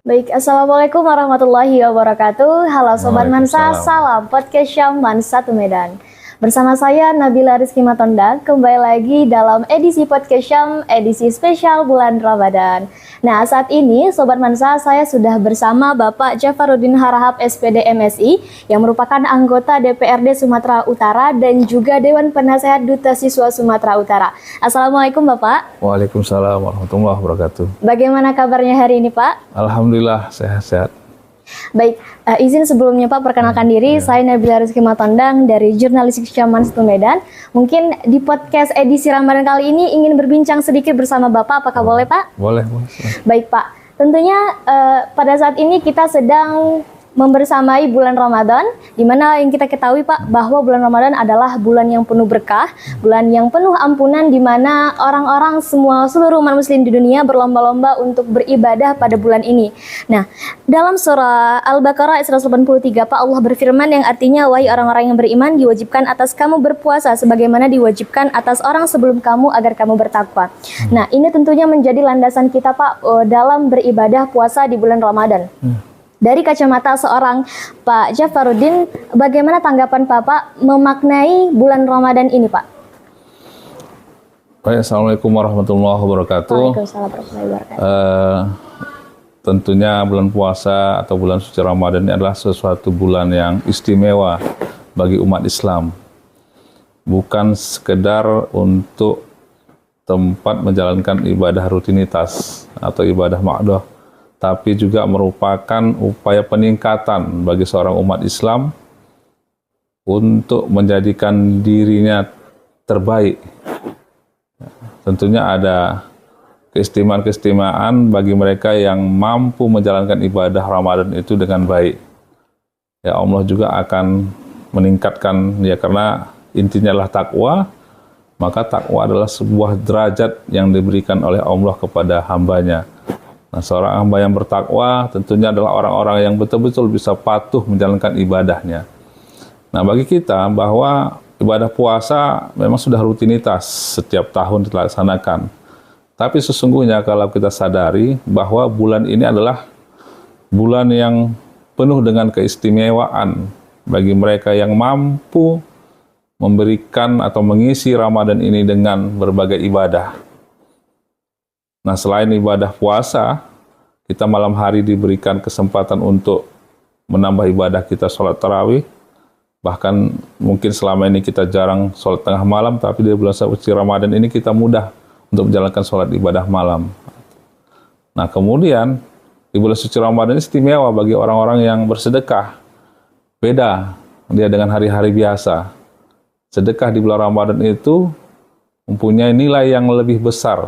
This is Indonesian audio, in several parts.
Baik, Assalamualaikum warahmatullahi wabarakatuh. Halo Sobat Mansa, Waalaikumsalam. salam podcast Syam Mansa Medan. Bersama saya Nabila Rizky Matonda, kembali lagi dalam edisi podcast Syam, edisi spesial bulan Ramadan. Nah, saat ini Sobat Mansa, saya sudah bersama Bapak Jafaruddin Harahap SPD MSI yang merupakan anggota DPRD Sumatera Utara dan juga Dewan Penasehat Duta Siswa Sumatera Utara. Assalamualaikum Bapak. Waalaikumsalam warahmatullahi wabarakatuh. Bagaimana kabarnya hari ini Pak? Alhamdulillah sehat-sehat. Baik, izin sebelumnya Pak perkenalkan diri, saya Nabila Rizky Matondang dari Jurnalistik Syam Mansa Medan. Mungkin di podcast edisi Ramadan kali ini ingin berbincang sedikit bersama Bapak, apakah boleh Pak? Boleh. Baik Pak, tentunya pada saat ini kita sedang membersamai bulan Ramadan, di mana yang kita ketahui Pak bahwa bulan Ramadan adalah bulan yang penuh berkah, bulan yang penuh ampunan, di mana orang-orang seluruh umat muslim di dunia berlomba-lomba untuk beribadah pada bulan ini. Nah, dalam surah Al-Baqarah ayat 183 Pak, Allah berfirman yang artinya, wahai orang-orang yang beriman, diwajibkan atas kamu berpuasa sebagaimana diwajibkan atas orang sebelum kamu agar kamu bertakwa. Nah, ini tentunya menjadi landasan kita Pak dalam beribadah puasa di bulan Ramadan. Dari kacamata seorang Pak Jafaruddin, bagaimana tanggapan Bapak memaknai bulan Ramadan ini, Pak? Baik, Assalamualaikum warahmatullahi wabarakatuh. Waalaikumsalam warahmatullahi wabarakatuh. Tentunya bulan puasa atau bulan suci Ramadan ini adalah sesuatu bulan yang istimewa bagi umat Islam. Bukan sekedar untuk tempat menjalankan ibadah rutinitas atau ibadah ma'doh, tapi juga merupakan upaya peningkatan bagi seorang umat Islam untuk menjadikan dirinya terbaik. Tentunya ada keistimewaan bagi mereka yang mampu menjalankan ibadah Ramadan itu dengan baik. Ya, Allah juga akan meningkatkan, ya, karena intinya adalah takwa, maka takwa adalah sebuah derajat yang diberikan oleh Allah kepada hambanya. Nah, seorang hamba yang bertakwa tentunya adalah orang-orang yang betul-betul bisa patuh menjalankan ibadahnya. Nah, bagi kita bahwa ibadah puasa memang sudah rutinitas setiap tahun dilaksanakan. Tapi sesungguhnya kalau kita sadari bahwa bulan ini adalah bulan yang penuh dengan keistimewaan bagi mereka yang mampu memberikan atau mengisi Ramadan ini dengan berbagai ibadah. Nah, selain ibadah puasa, kita malam hari diberikan kesempatan untuk menambah ibadah kita sholat tarawih. Bahkan mungkin selama ini kita jarang sholat tengah malam, tapi di bulan suci Ramadan ini kita mudah untuk menjalankan sholat ibadah malam. Nah, kemudian di bulan suci Ramadan ini istimewa bagi orang-orang yang bersedekah. Beda dia dengan hari-hari biasa. Sedekah di bulan Ramadan itu mempunyai nilai yang lebih besar.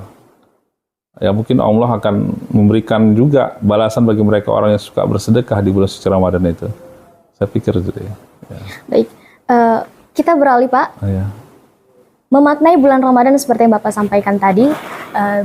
Ya, mungkin Allah akan memberikan juga balasan bagi mereka orang yang suka bersedekah di bulan suci Ramadan itu. Saya pikir itu ya. Baik, kita beralih Pak. Ya. Memaknai bulan Ramadan seperti yang Bapak sampaikan tadi,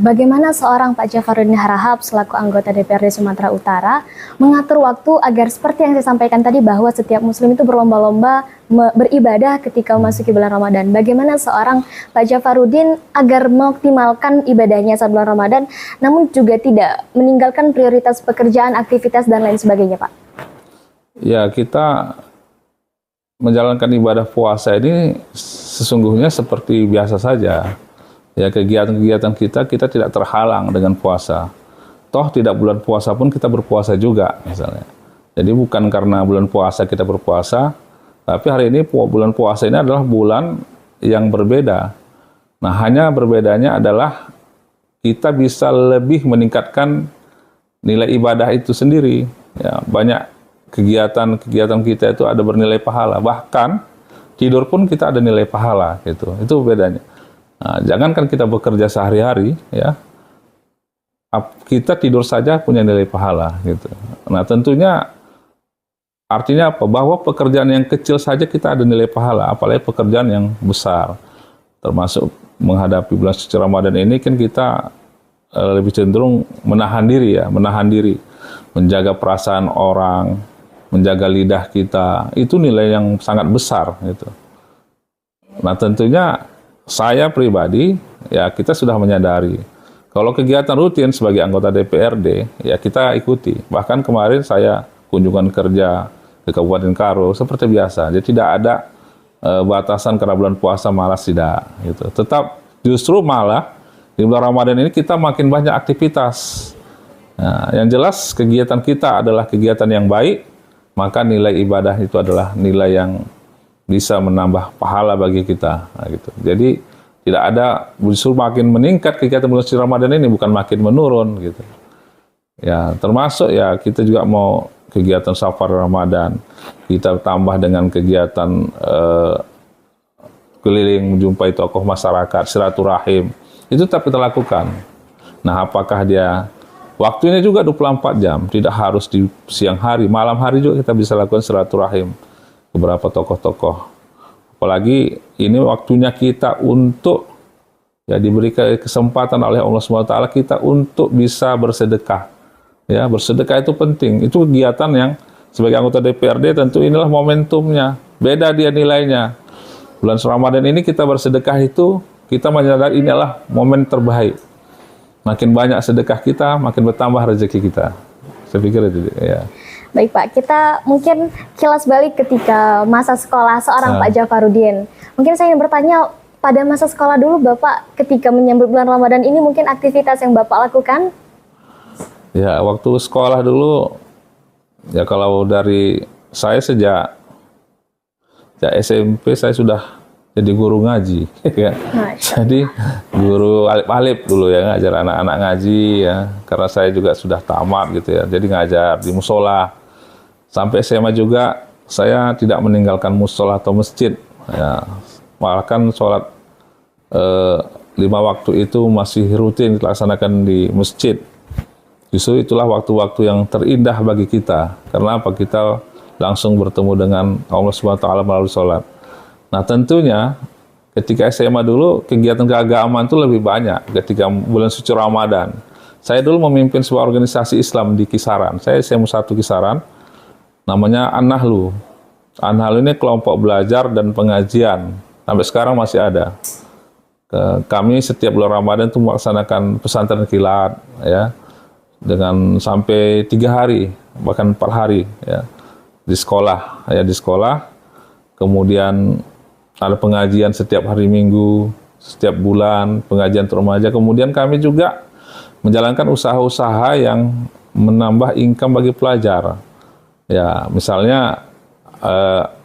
bagaimana seorang Pak Jafaruddin Harahap selaku anggota DPRD Sumatera Utara mengatur waktu agar seperti yang saya sampaikan tadi bahwa setiap muslim itu berlomba-lomba beribadah ketika memasuki bulan Ramadan. Bagaimana seorang Pak Jafaruddin agar mengoptimalkan ibadahnya saat bulan Ramadan, namun juga tidak meninggalkan prioritas pekerjaan, aktivitas, dan lain sebagainya, Pak? Ya, kita menjalankan ibadah puasa ini sesungguhnya seperti biasa saja. Ya, kegiatan-kegiatan kita tidak terhalang dengan puasa. Toh tidak bulan puasa pun kita berpuasa juga misalnya. Jadi bukan karena bulan puasa kita berpuasa, tapi hari ini bulan puasa ini adalah bulan yang berbeda. Nah, hanya berbedanya adalah kita bisa lebih meningkatkan nilai ibadah itu sendiri. Ya, banyak kegiatan kita itu ada bernilai pahala. Bahkan tidur pun kita ada nilai pahala gitu. Itu bedanya. Nah, jangankan kita bekerja sehari-hari, ya, kita tidur saja punya nilai pahala gitu. Nah, tentunya artinya apa? Bahwa pekerjaan yang kecil saja kita ada nilai pahala, apalagi pekerjaan yang besar. Termasuk menghadapi bulan suci Ramadan ini kan kita lebih cenderung menahan diri, menjaga perasaan orang, menjaga lidah kita, itu nilai yang sangat besar gitu. Nah, tentunya saya pribadi, ya, kita sudah menyadari Kalau kegiatan rutin sebagai anggota DPRD, ya kita ikuti. Bahkan kemarin saya kunjungan kerja ke Kabupaten Karo seperti biasa. Jadi tidak ada batasan karena bulan puasa malas, tidak. Gitu. Tetap justru malah di bulan Ramadan ini kita makin banyak aktivitas. Nah, yang jelas kegiatan kita adalah kegiatan yang baik, maka nilai ibadah itu adalah nilai yang bisa menambah pahala bagi kita. Nah, gitu. Jadi tidak ada, justru makin meningkat kegiatan bulan suci Ramadan ini, bukan makin menurun gitu. Ya, termasuk ya kita juga mau kegiatan safar Ramadan, kita tambah dengan kegiatan keliling menjumpai tokoh masyarakat, silaturahim, itu tetap kita lakukan. Nah, apakah dia waktunya juga 24 jam, tidak harus di siang hari, malam hari juga kita bisa lakukan silaturahim ke beberapa tokoh-tokoh. Apalagi ini waktunya kita untuk ya diberi kesempatan oleh Allah SWT kita untuk bisa bersedekah. Ya, bersedekah itu penting. Itu kegiatan yang sebagai anggota DPRD tentu inilah momentumnya. Beda dia nilainya. Bulan Ramadan ini kita bersedekah itu kita menyadari inilah momen terbaik. Makin banyak sedekah kita, makin bertambah rezeki kita. Saya pikir itu ya. Baik Pak, kita mungkin kilas balik ketika masa sekolah seorang Pak Jafarudin. Mungkin saya ingin bertanya, pada masa sekolah dulu Bapak ketika menyambut bulan Ramadan ini mungkin aktivitas yang Bapak lakukan? Ya, waktu sekolah dulu, ya kalau dari saya sejak SMP saya sudah jadi guru ngaji. Ya. Jadi guru alif-alif dulu ya, ngajar anak-anak ngaji ya. Karena saya juga sudah tamat gitu ya, jadi ngajar di musola. Sampai SMA juga saya tidak meninggalkan musola atau masjid. Ya, bahkan sholat 5 waktu itu masih rutin dilaksanakan di masjid. Justru itulah waktu-waktu yang terindah bagi kita. Karena apa? Kita langsung bertemu dengan Allah SWT melalui sholat. Nah tentunya ketika SMA dulu kegiatan keagamaan itu lebih banyak ketika bulan suci Ramadan. Saya dulu memimpin sebuah organisasi Islam di Kisaran. Saya SMA 1 Kisaran. Namanya An-Nahlu. An-Nahlu ini kelompok belajar dan pengajian. Sampai sekarang masih ada. Kami setiap bulan Ramadan itu melaksanakan pesantren kilat, ya, dengan sampai 3 hari, bahkan 4 hari, ya, di sekolah, ya, di sekolah. Kemudian ada pengajian setiap hari Minggu, setiap bulan, pengajian remaja. Kemudian kami juga menjalankan usaha-usaha yang menambah income bagi pelajar. Ya, misalnya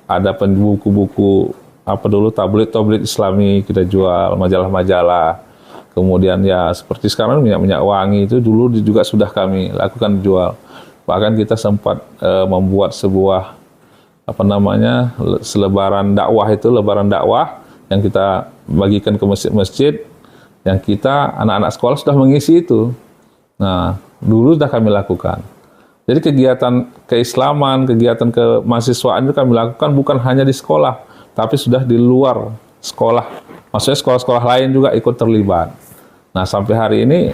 ada buku-buku apa dulu tablet Islami kita jual, majalah-majalah. Kemudian ya seperti sekarang minyak wangi itu dulu juga sudah kami lakukan jual. Bahkan kita sempat membuat sebuah apa namanya selebaran dakwah itu, lebaran dakwah yang kita bagikan ke masjid-masjid yang kita anak-anak sekolah sudah mengisi itu. Nah, dulu sudah kami lakukan. Jadi kegiatan keislaman, kegiatan kemahasiswaan itu kami lakukan bukan hanya di sekolah, tapi sudah di luar sekolah. Maksudnya sekolah-sekolah lain juga ikut terlibat. Nah, sampai hari ini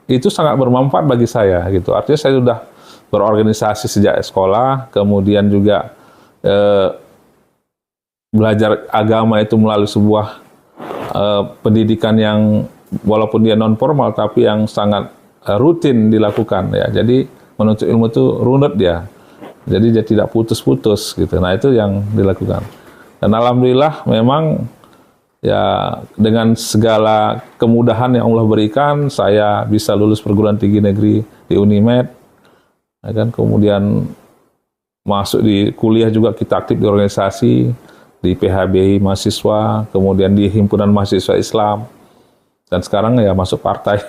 itu sangat bermanfaat bagi saya gitu. Artinya saya sudah berorganisasi sejak sekolah, kemudian juga belajar agama itu melalui sebuah pendidikan yang walaupun dia non formal tapi yang sangat rutin dilakukan ya. Jadi menuntut ilmu itu runut dia. Jadi dia tidak putus-putus gitu. Nah, itu yang dilakukan. Dan alhamdulillah memang ya dengan segala kemudahan yang Allah berikan, saya bisa lulus perguruan tinggi negeri di Unimed. Ya kan? Kemudian masuk di kuliah juga kita aktif di organisasi, di PHBI mahasiswa, kemudian di Himpunan Mahasiswa Islam. Dan sekarang ya masuk partai,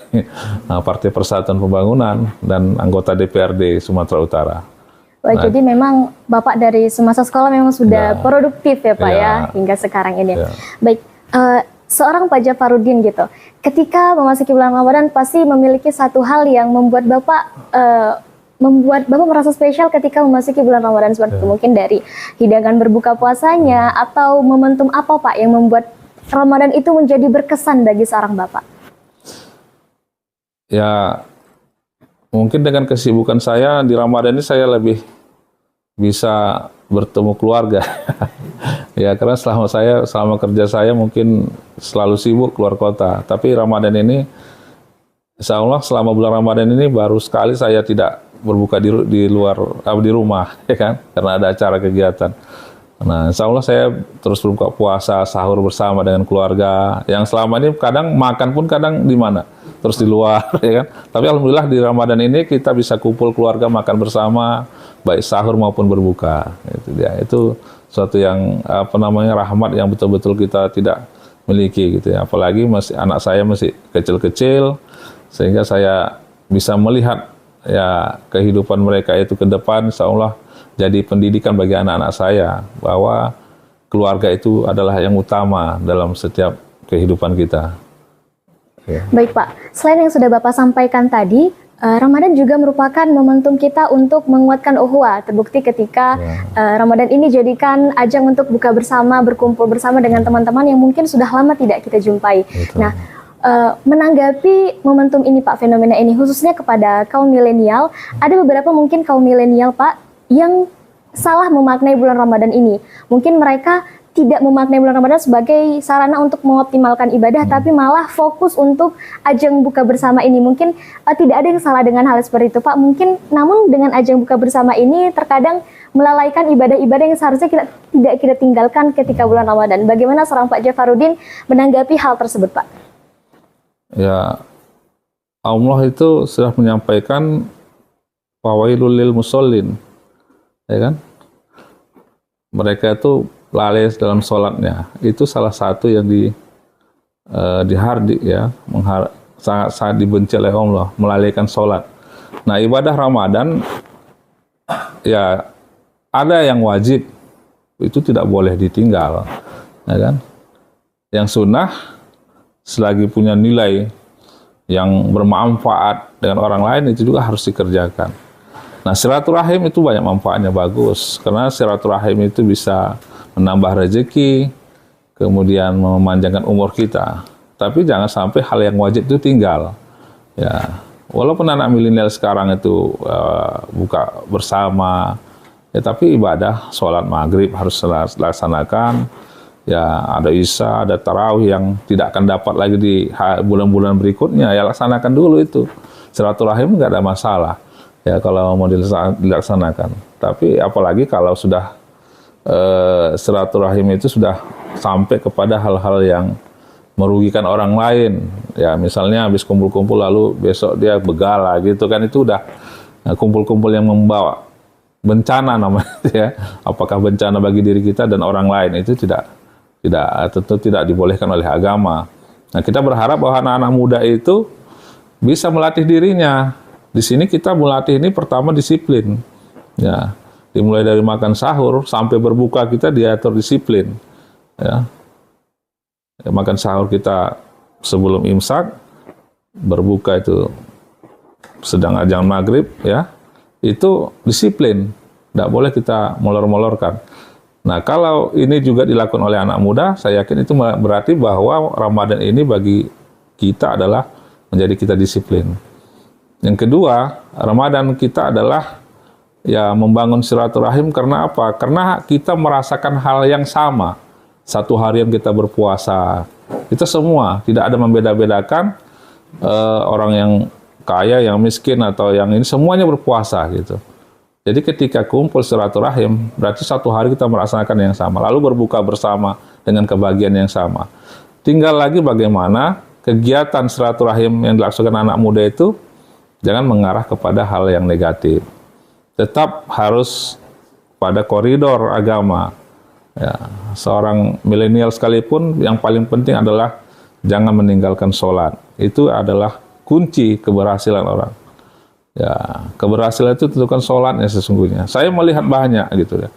Partai Persatuan Pembangunan dan anggota DPRD Sumatera Utara. Wah, jadi memang Bapak dari semasa sekolah memang sudah produktif ya Pak ya hingga sekarang ini. Baik, seorang Pak Jafarudin gitu, ketika memasuki bulan Ramadan pasti memiliki satu hal yang membuat Bapak merasa spesial ketika memasuki bulan Ramadan seperti itu. Mungkin dari hidangan berbuka puasanya atau momentum apa Pak yang membuat Ramadan itu menjadi berkesan bagi seorang Bapak? Ya, mungkin dengan kesibukan saya di Ramadan ini saya lebih bisa bertemu keluarga. Ya, karena selama kerja saya mungkin selalu sibuk keluar kota. Tapi Ramadan ini Insya Allah selama bulan Ramadan ini baru sekali saya tidak berbuka di luar di rumah, ya kan, karena ada acara kegiatan. Nah, insya Allah saya terus berbuka puasa, sahur bersama dengan keluarga. Yang selama ini kadang makan pun kadang di mana, terus di luar, ya kan. Tapi alhamdulillah di Ramadan ini kita bisa kumpul keluarga makan bersama, baik sahur maupun berbuka. Itu dia. Itu suatu yang rahmat yang betul-betul kita tidak miliki gitu ya. Apalagi anak saya masih kecil-kecil, sehingga saya bisa melihat ya kehidupan mereka itu ke depan, insya Allah jadi pendidikan bagi anak-anak saya bahwa keluarga itu adalah yang utama dalam setiap kehidupan kita. Ya. Baik Pak, selain yang sudah Bapak sampaikan tadi, Ramadan juga merupakan momentum kita untuk menguatkan ukhuwah. Terbukti ketika Ramadan ini jadikan ajang untuk buka bersama, berkumpul bersama dengan teman-teman yang mungkin sudah lama tidak kita jumpai. Betul. Nah, menanggapi momentum ini Pak, fenomena ini khususnya kepada kaum milenial, ada beberapa mungkin kaum milenial Pak yang salah memaknai bulan Ramadan ini. Mungkin mereka tidak memaknai bulan Ramadan sebagai sarana untuk mengoptimalkan ibadah, tapi malah fokus untuk ajang buka bersama ini. Mungkin tidak ada yang salah dengan hal seperti itu Pak. Mungkin namun dengan ajang buka bersama ini terkadang melalaikan ibadah-ibadah yang seharusnya tidak kita tinggalkan ketika bulan Ramadan. Bagaimana seorang Pak Jafarudin menanggapi hal tersebut Pak? Ya, Allah itu sudah menyampaikan fawailul lil musallin, ya kan? Mereka itu lalai dalam sholatnya. Itu salah satu yang dihardik ya, sangat dibenci oleh Allah, melalaikan sholat. Nah, ibadah Ramadan ya ada yang wajib, itu tidak boleh ditinggal, ya kan? Yang sunnah selagi punya nilai yang bermanfaat dengan orang lain itu juga harus dikerjakan. Nah, silaturahim itu banyak manfaatnya, bagus, karena silaturahim itu bisa menambah rezeki, kemudian memanjangkan umur kita. Tapi jangan sampai hal yang wajib itu tinggal. Ya, walaupun anak milenial sekarang itu buka bersama, ya tapi ibadah sholat maghrib harus dilaksanakan. Ya, ada isya, ada tarawih yang tidak akan dapat lagi di bulan-bulan berikutnya, ya laksanakan dulu itu. Silaturahim nggak ada masalah, ya kalau mau dilaksanakan. Tapi apalagi kalau sudah silaturahim itu sudah sampai kepada hal-hal yang merugikan orang lain. Ya, misalnya habis kumpul-kumpul lalu besok dia begala gitu kan, itu udah kumpul-kumpul yang membawa bencana namanya ya. Apakah bencana bagi diri kita dan orang lain, itu tentu tidak dibolehkan oleh agama. Nah, kita berharap bahwa anak-anak muda itu bisa melatih dirinya. Di sini kita melatih ini pertama disiplin. Ya, dimulai dari makan sahur sampai berbuka kita diatur disiplin. Ya. Makan sahur kita sebelum imsak, berbuka itu sedang ajang maghrib, ya. Itu disiplin. Tidak boleh kita molor-molorkan. Nah, kalau ini juga dilakukan oleh anak muda, saya yakin itu berarti bahwa Ramadan ini bagi kita adalah menjadi kita disiplin. Yang kedua, Ramadan kita adalah ya membangun silaturahim. Karena apa? Karena kita merasakan hal yang sama. Satu hari yang kita berpuasa, kita semua tidak ada membeda-bedakan orang yang kaya, yang miskin atau yang ini, semuanya berpuasa gitu. Jadi ketika kumpul silaturahim, berarti satu hari kita merasakan yang sama, lalu berbuka bersama dengan kebahagiaan yang sama. Tinggal lagi bagaimana kegiatan silaturahim yang dilaksanakan anak muda itu jangan mengarah kepada hal yang negatif. Tetap harus pada koridor agama. Ya, seorang milenial sekalipun yang paling penting adalah jangan meninggalkan sholat. Itu adalah kunci keberhasilan orang. Ya, keberhasilan itu tentukan sholatnya sesungguhnya. Saya melihat banyak gitu ya.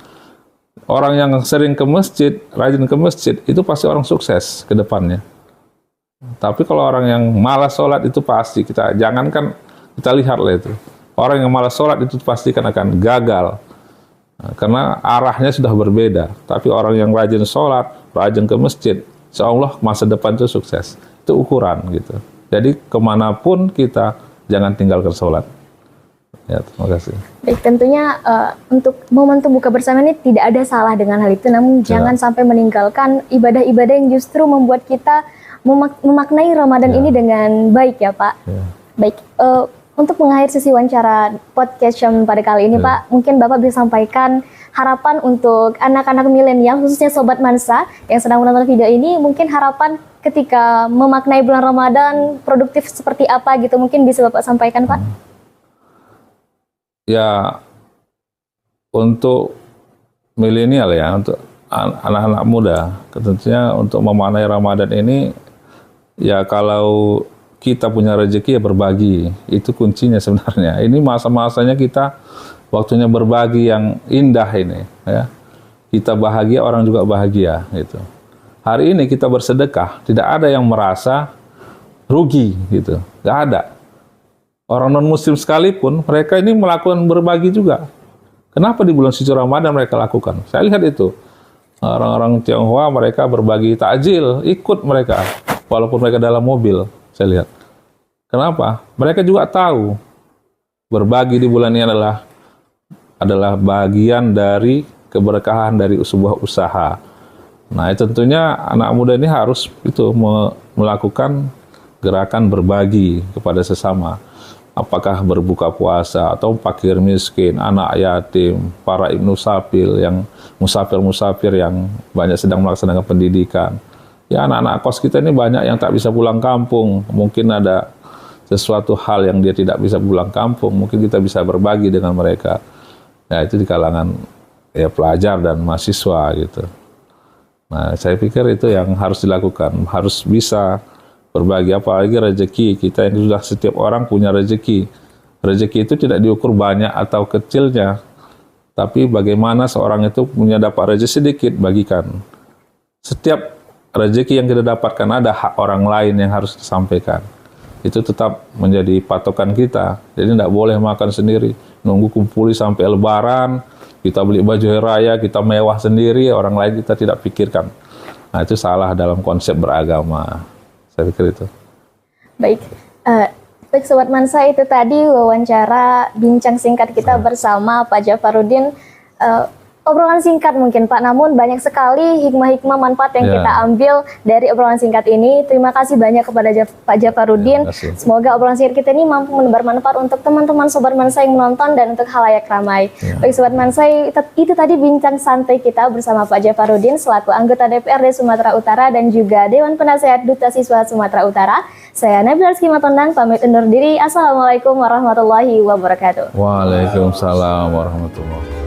Orang yang sering ke masjid, rajin ke masjid, itu pasti orang sukses ke depannya. Tapi kalau orang yang malas sholat itu pasti jangankan kita lihatlah itu. Orang yang malas sholat itu pasti akan gagal. Nah, karena arahnya sudah berbeda. Tapi orang yang rajin sholat, rajin ke masjid, insya Allah masa depan itu sukses. Itu ukuran gitu. Jadi kemanapun kita jangan tinggalkan sholat. Ya, terima kasih. Baik, tentunya untuk momentum buka bersama ini tidak ada salah dengan hal itu, namun jangan sampai meninggalkan ibadah-ibadah yang justru membuat kita memaknai Ramadan ini dengan baik ya Pak. Baik, untuk mengakhiri sesi wawancara podcast Syam pada kali ini, Pak, mungkin Bapak bisa sampaikan harapan untuk anak-anak milenial, khususnya Sobat Mansa yang sedang menonton video ini, mungkin harapan ketika memaknai bulan Ramadan produktif seperti apa gitu, mungkin bisa Bapak sampaikan, Pak? Ya, untuk milenial ya, untuk anak-anak muda, tentunya untuk memaknai Ramadan ini, ya kalau kita punya rezeki ya berbagi, itu kuncinya sebenarnya. Ini masa-masanya kita waktunya berbagi yang indah ini, ya. Kita bahagia, orang juga bahagia, gitu. Hari ini kita bersedekah, tidak ada yang merasa rugi, gitu. Nggak ada. Orang non-muslim sekalipun, mereka ini melakukan berbagi juga. Kenapa di bulan suci Ramadan mereka lakukan? Saya lihat itu. Orang-orang Tionghoa mereka berbagi takjil, ikut mereka. Walaupun mereka dalam mobil, saya lihat. Kenapa? Mereka juga tahu berbagi di bulan ini adalah bagian dari keberkahan dari sebuah usaha. Nah, tentunya anak muda ini harus melakukan gerakan berbagi kepada sesama. Apakah berbuka puasa atau fakir miskin, anak yatim, para ibnu sapil yang musafir-musafir yang banyak sedang melaksanakan pendidikan. Ya, anak-anak kos kita ini banyak yang tak bisa pulang kampung. Mungkin ada sesuatu hal yang dia tidak bisa pulang kampung, mungkin kita bisa berbagi dengan mereka. Nah, itu di kalangan ya pelajar dan mahasiswa gitu. Nah, saya pikir itu yang harus dilakukan, harus bisa berbagi, apalagi rezeki kita yang sudah, setiap orang punya rezeki. Rezeki itu tidak diukur banyak atau kecilnya, tapi bagaimana seorang itu punya dapat rezeki sedikit, bagikan. Setiap rezeki yang kita dapatkan ada hak orang lain yang harus disampaikan. Itu tetap menjadi patokan kita. Jadi tidak boleh makan sendiri, nunggu kumpuli sampai Lebaran, kita beli baju hari raya, kita mewah sendiri, orang lain kita tidak pikirkan. Nah, itu salah dalam konsep beragama. Saya pikir itu. Baik, baik Sobat Mansa, itu tadi wawancara bincang singkat kita bersama Pak Jafarudin. Obrolan singkat mungkin Pak, namun banyak sekali hikmah-hikmah manfaat yang kita ambil dari obrolan singkat ini. Terima kasih banyak kepada Pak Jafarudin. Semoga obrolan singkat kita ini mampu menebar manfaat untuk teman-teman Sobat Mansa yang menonton dan untuk khalayak ramai. Baik Sobat Mansa, itu tadi bincang santai kita bersama Pak Jafarudin selaku anggota DPRD Sumatera Utara dan juga Dewan Penasehat Duta Siswa Sumatera Utara. Saya Nabila Rizky Matondang, pamit undur diri. Assalamualaikum warahmatullahi wabarakatuh. Waalaikumsalam warahmatullahi wabarakatuh.